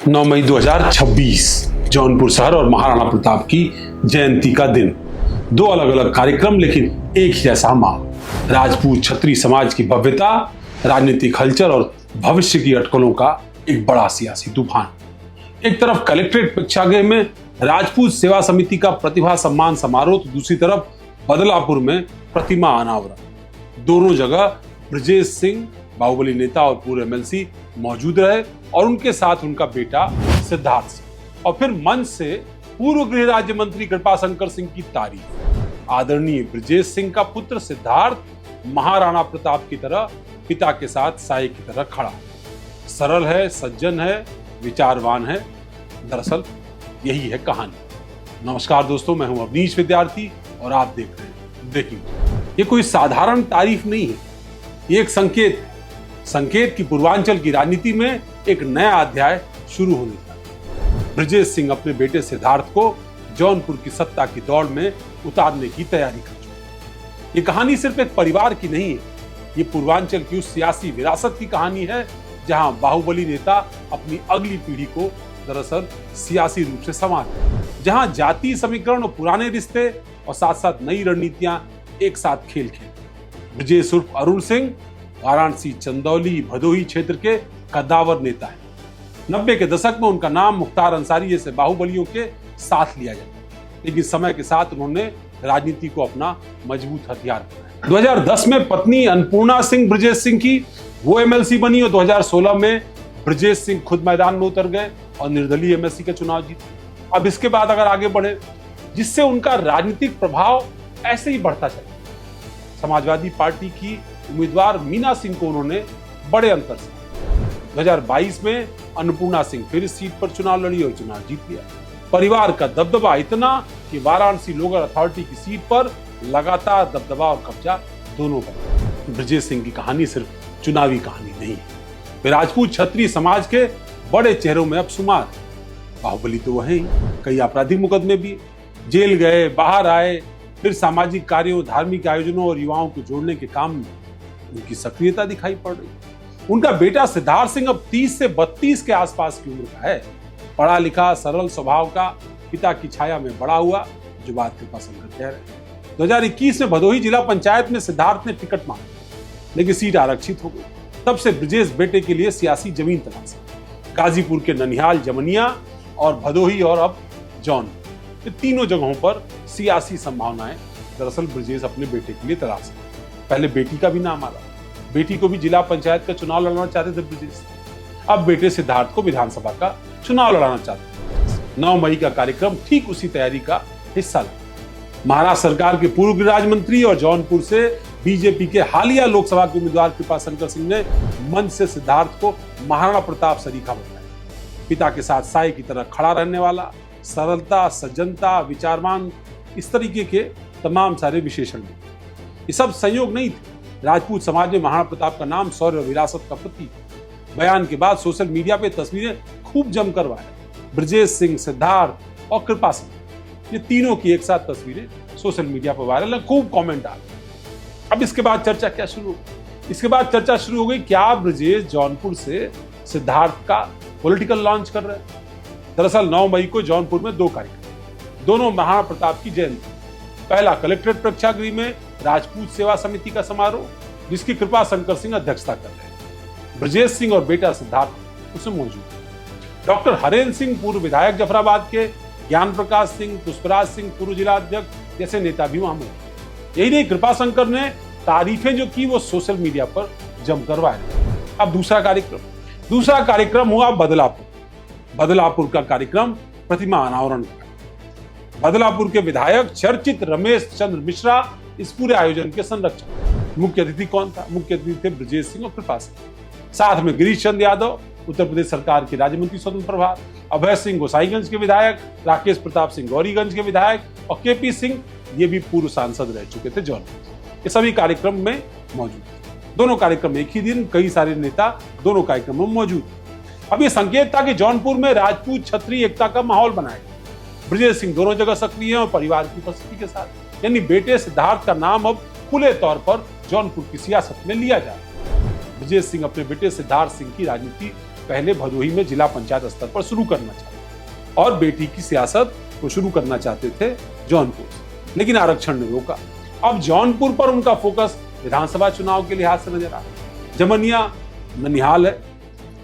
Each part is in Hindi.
9 मई 2026 जौनपुर शहर और महाराणा प्रताप की जयंती का दिन। दो अलग अलग कार्यक्रम लेकिन एक ही जैसा माहौल। राजपूत क्षत्रिय समाज की भव्यता, राजनीतिक हलचल और भविष्य की अटकलों का एक बड़ा सियासी तूफान। एक तरफ कलेक्ट्रेट प्रेक्षागृह में राजपूत सेवा समिति का प्रतिभा सम्मान समारोह तो दूसरी तरफ बदलापुर में प्रतिमा अनावरण। दोनों जगह ब्रजेश सिंह बाहुबली नेता और पूर्व एमएलसी मौजूद रहे और उनके साथ उनका बेटा सिद्धार्थ सिंह और फिर मंच से पूर्व गृह राज्य मंत्री कृपाशंकर सिंह की तारीफ। आदरणीय ब्रजेश सिंह का पुत्र सिद्धार्थ महाराणा प्रताप की तरह पिता के साथ साई की तरह खड़ा है। सरल है, सज्जन है, विचारवान है। दरअसल यही है कहानी। नमस्कार दोस्तों, मैं हूं अवनीश विद्यार्थी और आप देख रहे हैं ब्रेकिंग न्यूज। ये कोई साधारण तारीफ नहीं है, ये एक संकेत की पूर्वांचल की राजनीति में एक नया अध्याय शुरू होने का। ब्रजेश सिंह अपने बेटे सिद्धार्थ को जौनपुर की सत्ता की दौड़ में उतारने की तैयारी कर चुके। ये कहानी सिर्फ एक परिवार की नहीं है, ये पूर्वांचल की उस सियासी विरासत की कहानी है जहां बाहुबली नेता अपनी अगली पीढ़ी को दरअसल सियासी रूप से संभालते हैं, जहां जातीय समीकरण और पुराने रिश्ते और साथ साथ नई रणनीतियां एक साथ खेल खेल। ब्रजेश उर्फ अरुण सिंह वाराणसी, चंदौली, भदोही क्षेत्र के कद्दावर नेता है। 90 के दशक में उनका नाम मुख्तार अंसारी जैसे बाहुबलियों के साथ लिया जाता, लेकिन समय के साथ उन्होंने राजनीति को अपना मजबूत हथियार बनाया। 2010 में पत्नी अन्नपूर्णा सिंह ब्रजेश सिंह की वो एमएलसी बनी और 2016 में ब्रजेश सिंह खुद मैदान में उतर गए और निर्दलीय एमएलसी का चुनाव जीते। अब इसके बाद अगर आगे बढ़े, जिससे उनका राजनीतिक प्रभाव ऐसे ही बढ़ता चला। समाजवादी पार्टी की उम्मीदवार मीना सिंह को उन्होंने बड़े अंतर से 2022 में अन्नपूर्णा सिंह फिर इस सीट पर चुनाव लड़ी और चुनाव जीत लिया। परिवार का दबदबा इतना कि वाराणसी लोकल अथॉरिटी की सीट पर लगातार दबदबा और कब्जा दोनों पर। ब्रजेश सिंह की कहानी सिर्फ चुनावी कहानी नहीं है, वे राजपूत क्षत्रिय समाज के बड़े चेहरों में अब शुमार है। बाहुबली तो वह ही, कई आपराधिक मुकदमे भी, जेल गए, बाहर आए, फिर सामाजिक कार्यों, धार्मिक आयोजनों और युवाओं को जोड़ने के काम में उनकी सक्रियता दिखाई पड़ रही। उनका बेटा सिद्धार्थ सिंह अब 30 से 32 के आसपास की उम्र का है। पढ़ा लिखा, सरल स्वभाव का, पिता की छाया में बड़ा हुआ, जो बात कृपाशंकर कह रहे। 2021 में भदोही जिला पंचायत में सिद्धार्थ ने टिकट मांगा, लेकिन सीट आरक्षित हो गई। तब से ब्रजेश बेटे के लिए सियासी जमीन तलाशी। गाजीपुर के ननिहाल, जमनिया और भदोही और अब जौनपुर, ये तीनों जगहों पर सियासी संभावनाएं दरअसल ब्रजेश अपने बेटे के लिए तलाश। पहले बेटी का भी नाम आ रहा, बेटी को भी जिला पंचायत का चुनाव लड़ना चाहते थे ब्रजेश। अब बेटे सिद्धार्थ को विधानसभा का चुनाव लड़ाना चाहते थे। 9 मई का कार्यक्रम ठीक उसी तैयारी का हिस्सा लगा। महाराष्ट्र सरकार के पूर्व गृह राज्य मंत्री और जौनपुर से बीजेपी के हालिया लोकसभा के उम्मीदवार कृपाशंकर सिंह ने मंच से सिद्धार्थ को महाराणा प्रताप सरीखा बताया। पिता के साथ साई की तरह खड़ा रहने वाला, सरलता, सज्जनता, विचारवान, इस तरीके के तमाम सारे विशेषण। ये सब संयोग नहीं थे। राजपूत समाज में महाराणा प्रताप का नाम शौर्य और विरासत का प्रतीक। बयान के बाद सोशल मीडिया पे तस्वीरें खूब जमकर वायरल। ब्रजेश सिंह, सिद्धार्थ और कृपा सिंह, ये तीनों की एक साथ तस्वीरें सोशल मीडिया पर वायरल है, खूब कमेंट आ गए। अब इसके बाद चर्चा क्या शुरू? इसके बाद चर्चा शुरू हो गई, क्या ब्रजेश जौनपुर से सिद्धार्थ का पॉलिटिकल लॉन्च कर रहे हैं? दरअसल 9 मई को जौनपुर में दो कार्यक्रम, दोनों महाराणा प्रताप की जयंती। पहला कलेक्ट्रेट प्रेक्षागृह में राजपूत सेवा समिति का समारोह, जिसकी कृपाशंकर सिंह अध्यक्षता कर रहे हैं। ब्रजेश सिंह और बेटा सिद्धार्थ उसमें मौजूद है। डॉक्टर हरेंद्र सिंह पूर्व विधायक जफराबाद के, ज्ञान प्रकाश सिंह, पुष्पराज सिंह पूर्व जिला अध्यक्ष जैसे नेता भी वहां मौजूद। यही नहीं, कृपाशंकर ने तारीफें जो की वो सोशल मीडिया पर जमकर वायरल। अब दूसरा कार्यक्रम हुआ बदलापुर का कार्यक्रम प्रतिमा अनावरण का। बदलापुर के विधायक चर्चित रमेश चंद्र मिश्रा इस पूरे आयोजन के संरक्षक। मुख्य अतिथि कौन था? मुख्य अतिथि थे ब्रजेश सिंह और कृपा सिंह। साथ में गिरीश चंद्र यादव, उत्तर प्रदेश सरकार के राज्य मंत्री स्वतंत्र प्रभार, अभय सिंह गोसाईगंज के विधायक, राकेश प्रताप सिंह गौरीगंज के विधायक और केपी सिंह, ये भी पूर्व सांसद रह चुके थे जौनपुर। ये सभी कार्यक्रम में मौजूद थे। दोनों कार्यक्रम एक ही दिन, कई सारे नेता दोनों कार्यक्रमों में मौजूद। अब ये संकेत था कि जौनपुर में राजपूत क्षत्रिय एकता का माहौल बनाएगा। ब्रजेश सिंह दोनों जगह सक्रिय हैं और परिवार की उपस्थिति के साथ, यानी बेटे सिद्धार्थ का नाम अब खुले तौर पर जौनपुर की सियासत में लिया जा रहा है। ब्रजेश सिंह अपने बेटे सिद्धार्थ सिंह की राजनीति पहले भदोही में जिला पंचायत स्तर पर शुरू करना चाहते और बेटी की सियासत को शुरू करना चाहते थे जौनपुर से, लेकिन आरक्षण ने रोका। अब जौनपुर पर उनका फोकस विधानसभा चुनाव के लिहाज से नजर आ रहा है। जमनिया ननिहाल है।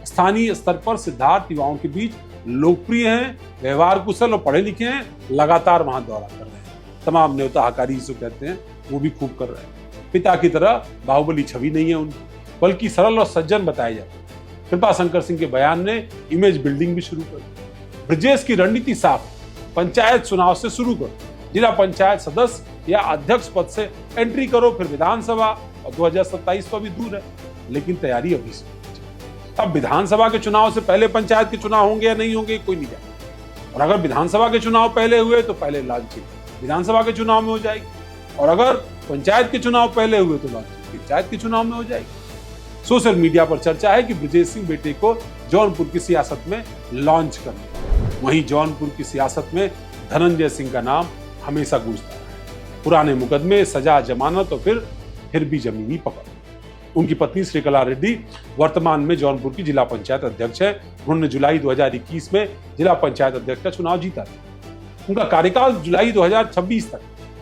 स्थानीय स्तर पर सिद्धार्थ युवाओं के बीच लोकप्रिय हैं, व्यवहार कुशल और पढ़े लिखे हैं, लगातार वहां दौरा कर रहे हैं। तमाम न्योता हकारी जिसे कहते हैं वो भी खूब कर रहे हैं। पिता की तरह बाहुबली छवि नहीं है उनकी, बल्कि सरल और सज्जन बताए जाते हैं। कृपा शंकर सिंह के बयान ने इमेज बिल्डिंग भी शुरू कर दी। ब्रजेश की रणनीति साफ, पंचायत चुनाव से शुरू करो, जिला पंचायत सदस्य या अध्यक्ष पद से एंट्री करो, फिर विधानसभा, और 2027 तो अभी दूर है, लेकिन तैयारी अभी से। अब विधानसभा के चुनाव से पहले पंचायत के चुनाव होंगे या नहीं होंगे कोई नहीं जानता, और अगर विधानसभा के चुनाव पहले हुए तो पहले लॉन्चिंग विधानसभा के चुनाव में हो जाएगी, और अगर पंचायत के चुनाव पहले हुए तो लॉन्चिंग पंचायत के चुनाव में हो जाएगी। सोशल मीडिया पर चर्चा है कि ब्रजेश सिंह बेटे को जौनपुर की सियासत में लॉन्च करना। वहीं जौनपुर की सियासत में धनंजय सिंह का नाम हमेशा गूंजता रहा है। पुराने मुकदमे, सजा, जमानत और फिर भी जमीनी पकड़। उनकी पत्नी श्रीकला रेड्डी वर्तमान में जौनपुर की जिला पंचायत अध्यक्ष है। उन्होंने जुलाई 2021 में जिला पंचायत अध्यक्ष का चुनाव जीता था। उनका कार्यकाल जुलाई 2026 तक,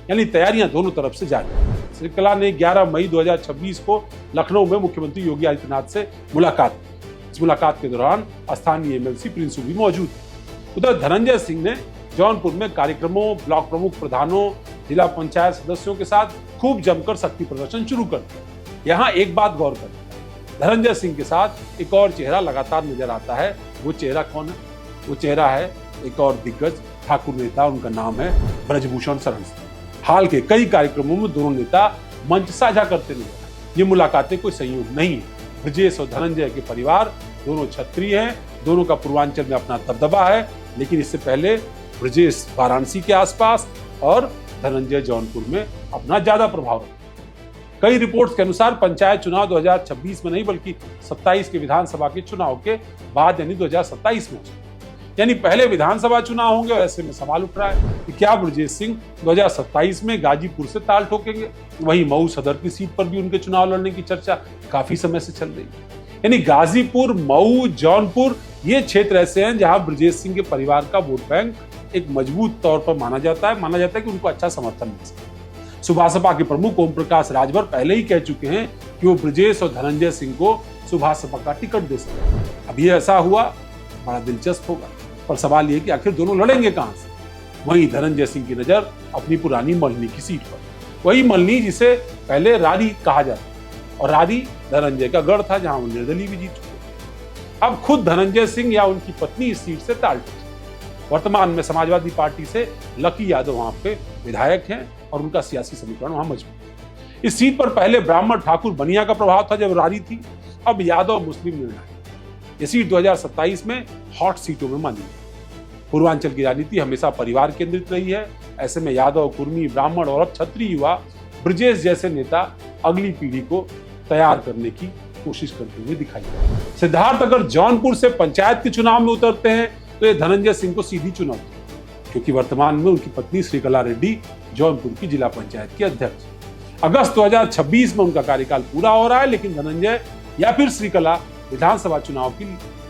यानी तैयारियां दोनों तरफ से जारी है। श्रीकला ने 11 मई 2026 को लखनऊ में मुख्यमंत्री योगी आदित्यनाथ से मुलाकात की। इस मुलाकात के दौरान स्थानीय एमएलसी प्रिंसू भी मौजूद थे। उधर धनंजय सिंह ने जौनपुर में कार्यक्रमों, ब्लॉक प्रमुख प्रधानों, जिला पंचायत सदस्यों के साथ खूब जमकर शक्ति प्रदर्शन शुरू कर दिया। यहाँ एक बात गौर करें, धनंजय सिंह के साथ एक और चेहरा लगातार नजर आता है। वो चेहरा कौन है? वो चेहरा है एक और दिग्गज ठाकुर नेता, उनका नाम है ब्रजभूषण शरण सिंह। हाल के कई कार्यक्रमों में दोनों नेता मंच साझा करते नजर आए। ये मुलाकातें कोई संयोग नहीं है। ब्रजेश और धनंजय के परिवार दोनों क्षत्रिय हैं, दोनों का पूर्वांचल में अपना दबदबा है, लेकिन इससे पहले ब्रजेश वाराणसी के आसपास और धनंजय जौनपुर में अपना ज्यादा प्रभाव रखते। कई रिपोर्ट्स के अनुसार पंचायत चुनाव 2026 में नहीं बल्कि 27 के विधानसभा के चुनाव के बाद यानी 2027 में, यानी पहले विधानसभा चुनाव होंगे। और ऐसे में सवाल उठ रहा है कि क्या ब्रजेश सिंह 2027 में गाजीपुर से ताल ठोकेंगे? वहीं मऊ सदर की सीट पर भी उनके चुनाव लड़ने की चर्चा काफी समय से चल रही है। यानी गाजीपुर, मऊ, जौनपुर ये क्षेत्र ऐसे हैं जहां ब्रजेश सिंह के परिवार का वोट बैंक एक मजबूत तौर पर माना जाता है कि उनको अच्छा समर्थन मिल सके। सुभासपा के प्रमुख ओम प्रकाश राजभर पहले ही कह चुके हैं कि वो ब्रजेश और धनंजय सिंह को सुभासपा का टिकट दे सकते। अब ये ऐसा हुआ बड़ा दिलचस्प होगा, पर सवाल ये कि आखिर दोनों लड़ेंगे कहां से? वहीं धनंजय सिंह की नजर अपनी पुरानी मल्हनी की सीट पर, वही मल्हनी जिसे पहले रारी कहा जाता, और रारी धनंजय का गढ़ था जहां वो निर्दलीय भी जीत चुके। अब खुद धनंजय सिंह या उनकी पत्नी इस सीट से ताल ठोके। वर्तमान में समाजवादी पार्टी से लकी यादव वहां पे विधायक हैं और उनका सियासी समीकरण वहां मजबूत है। इस सीट पर पहले ब्राह्मण ठाकुर बनिया का प्रभाव था जब रारी थी, अब यादव मुस्लिम निर्णायक। ये सीट 2027 में हॉट सीटों में मानी है। पूर्वांचल की राजनीति हमेशा परिवार केंद्रित रही है। ऐसे में यादव, कुर्मी, ब्राह्मण और अब क्षत्रिय युवा ब्रजेश जैसे नेता अगली पीढ़ी को तैयार करने की कोशिश करते हुए दिखाई दे। सिद्धार्थ अगर जौनपुर से पंचायत के चुनाव में उतरते हैं तो ये धनंजय सिंह को सीधी चुनौती, क्योंकि वर्तमान में उनकी पत्नी श्रीकला रेड्डी जौनपुर की जिला पंचायत की अध्यक्ष। अगस्त 2026 में उनका कार्यकाल पूरा हो रहा है, लेकिन धनंजय या फिर श्रीकला विधानसभा चुनाव की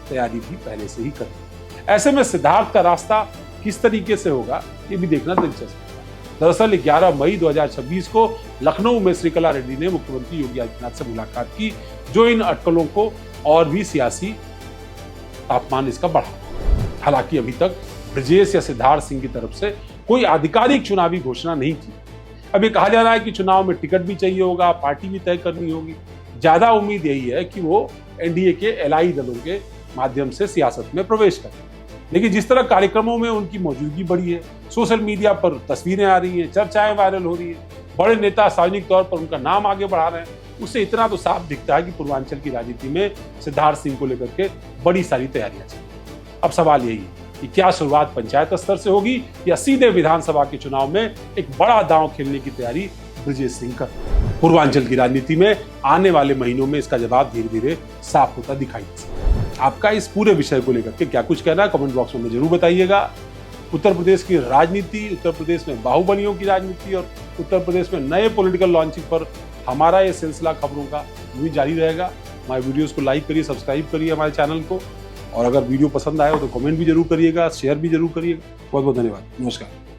तैयारी भी पहले से ही कर रहे हैं। ऐसे में सिद्धार्थ का रास्ता किस तरीके से होगा ये भी देखना दिलचस्प है। दरअसल 11 मई 2026 को लखनऊ में श्रीकला रेड्डी ने मुख्यमंत्री योगी आदित्यनाथ से मुलाकात की, जो इन अटकलों को और भी सियासी तापमान इसका बढ़ा। हालांकि अभी तक ब्रजेश या सिद्धार्थ सिंह की तरफ से कोई आधिकारिक चुनावी घोषणा नहीं की। अब ये कहा जा रहा है कि चुनाव में टिकट भी चाहिए होगा, पार्टी भी तय करनी होगी। ज्यादा उम्मीद यही है कि वो एनडीए के एलआई दलों के माध्यम से सियासत में प्रवेश करें। लेकिन जिस तरह कार्यक्रमों में उनकी मौजूदगी बढ़ी है, सोशल मीडिया पर तस्वीरें आ रही हैं, चर्चाएं वायरल हो रही है, बड़े नेता सार्वजनिक तौर पर उनका नाम आगे बढ़ा रहे हैं, उससे इतना तो साफ दिखता है कि पूर्वांचल की राजनीति में सिद्धार्थ सिंह को लेकर के बड़ी सारी तैयारियां चल रही हैं। अब सवाल यही है कि क्या शुरुआत पंचायत स्तर से होगी या सीधे विधानसभा के चुनाव में एक बड़ा दांव खेलने की तैयारी ब्रजेश सिंह कर रहे हैं। पूर्वांचल की राजनीति में आने वाले महीनों में इसका जवाब धीरे धीरे साफ होता दिखाई दे सकता है। आपका इस पूरे विषय को लेकर के क्या कुछ कहना है कमेंट बॉक्स में जरूर बताइएगा। उत्तर प्रदेश की राजनीति, उत्तर प्रदेश में बाहुबलियों की राजनीति और उत्तर प्रदेश में नए पॉलिटिकल लॉन्चिंग पर हमारा ये सिलसिला खबरों का यूं ही जारी रहेगा। हमारे वीडियोस को लाइक करिए, सब्सक्राइब करिए हमारे चैनल को। और अगर वीडियो पसंद आए हो तो कमेंट भी जरूर करिएगा, शेयर भी जरूर करिएगा। बहुत बहुत धन्यवाद। नमस्कार।